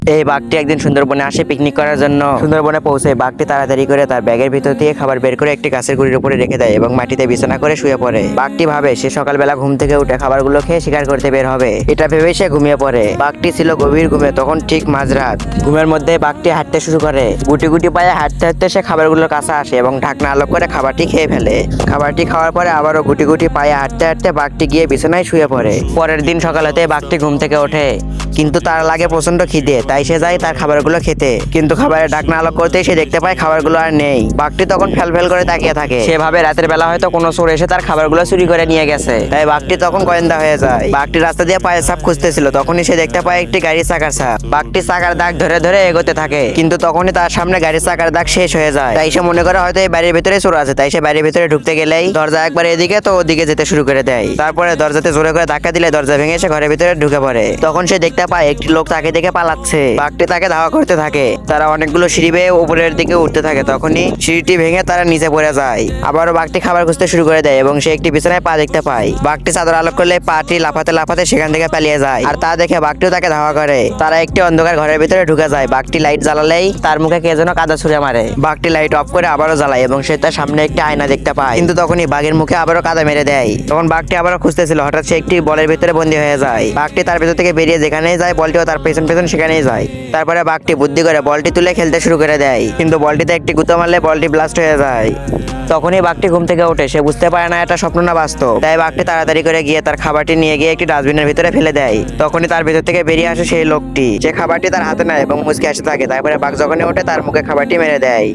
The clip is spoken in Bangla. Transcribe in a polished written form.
এই বাঘটি একদিন সুন্দরবনে আসে পিকনিক করার জন্য। সুন্দরবনে পৌঁছে বাঘটি তাড়াতাড়ি করে তার ব্যাগের ভিতর দিয়ে খাবার বের করে একটি গাছের গুঁড়ির উপরে রেখে দেয় এবং মাটিতে বিছানা করে শুয়ে পড়ে। বাঘটি ভাবে সে সকালবেলা ঘুম থেকে উঠে খাবারগুলো খেয়ে শিকার করতে বের হবে। এটা ভেবেই সে ঘুমিয়ে পড়ে। বাঘটি ছিল গভীর ঘুমে। তখন ঠিক মাঝরাত। ঘুমের মধ্যে বাঘটি হাঁটতে শুরু করে। গুটি গুটি পায়ে হাঁটতে হাঁটতে সে খাবারগুলোর কাছে আসে এবং ঢাকনা আলোক করে খাবারটি খেয়ে ফেলে। খাবারটি খাওয়ার পরে আবারও গুটি গুটি পায়ে হাঁটতে হাঁটতে বাঘটি গিয়ে বিছানায় শুয়ে পড়ে। পরের দিন সকালেতে বাঘটি ঘুম থেকে ওঠে, কিন্তু তার লাগে প্রচন্ড খিদে। তাই সে যায় তার খাবারগুলো খেতে, কিন্তু খাবারের ঢাকনা আলোক করতেই সে দেখতে পায় খাবারগুলো আর নেই। বাঘটি তখন ফেল করে তাকিয়ে থাকে। সেভাবে রাতের বেলা হয়তো কোনো চোর এসে তার খাবারগুলো চুরি করে নিয়ে গেছে। তাই বাঘটি তখন গোয়েন্দা হয়ে যায়। বাঘটি রাস্তা দিয়ে পায়ের ছাপ খুঁজতেছিল, তখনই সে দেখতে পায় একটি গাড়ির চাকার ছাপ। বাঘটি চাকার দাগ ধরে ধরে এগোতে থাকে, কিন্তু তখনই তার সামনে গাড়ির চাকার দাগ শেষ হয়ে যায়। তাই সে মনে করে হয়তো এই বাড়ির ভিতরে চোর আছে। তাই সে বাড়ির ভিতরে ঢুকতে গেলেই দরজা একবার এদিকে তো ওদিকে যেতে শুরু করে দেয়। তারপরে দরজাতে জোরে করে ধাক্কা দিলে দরজা ভেঙে সে ঘরের ভিতরে ঢুকে পড়ে। তখন সে দেখতে পায় একটি লোক তাকে দেখে পালাচ্ছে। বাঘটি তাকে ধাওয়া করতে থাকে। তারা অনেকগুলো সিঁড়ি বেয়ে উপরের দিকে উঠতে থাকে। তখনই সিঁড়িটি ভেঙে তারা নিচে পড়ে যায়। আবারও বাঘটি খাবার খুঁজতে শুরু করে দেয় এবং সে একটি বিছানায় পা দেখতে পায়। বাঘটি চাদর আলোক করলে পাটি লাফাতে লাফাতে সেখান থেকে পালিয়ে যায়। আর তা দেখে বাঘটিও তাকে ধাওয়া করে। তারা একটি অন্ধকার ঘরের ভিতরে ঢুকে যায়। বাঘটি লাইট জ্বালালেই তার মুখে কে যেন কাদা ছুঁড়ে মারে। বাঘটি লাইট অফ করে আবারও জ্বালায় এবং সে তার সামনে একটি আয়না দেখতে পায়, কিন্তু তখনই বাঘের মুখে আবারও কাদা মেরে দেয়। তখন বাঘটি আবারও খুঁজতেছিল, হঠাৎ সে একটি বলের ভিতরে বন্দী হয়ে যায়। বাঘটি তার ভিতর থেকে বেরিয়ে যেখানেই যায় বলটিও তার পেছন পেছন সেখানেই যায়। তারপরে বাঘটি বুদ্ধি করে বলটি তুলে খেলতে শুরু করে দেয়, কিন্তু বলটিতে একটি গুঁতো মারলে বলটি ব্লাস্ট হয়ে যায়। তখনই বাঘটি ঘুম থেকে ওঠে। সে বুঝতে পারে না এটা স্বপ্ন না বাস্তব। তাই বাঘটি তাড়াতাড়ি করে গিয়ে তার খাবারটি নিয়ে গিয়ে একটি ডাস্টবিনের ভিতরে ফেলে দেয়। তখনই তার ভিতর থেকে বেরিয়ে আসে সেই লোকটি। সে খাবারটি তার হাতে নেয় এবং মুচকে আসতে থাকে। তারপরে বাঘ যখনই ওঠে তার মুখে খাবারটি মেরে দেয়।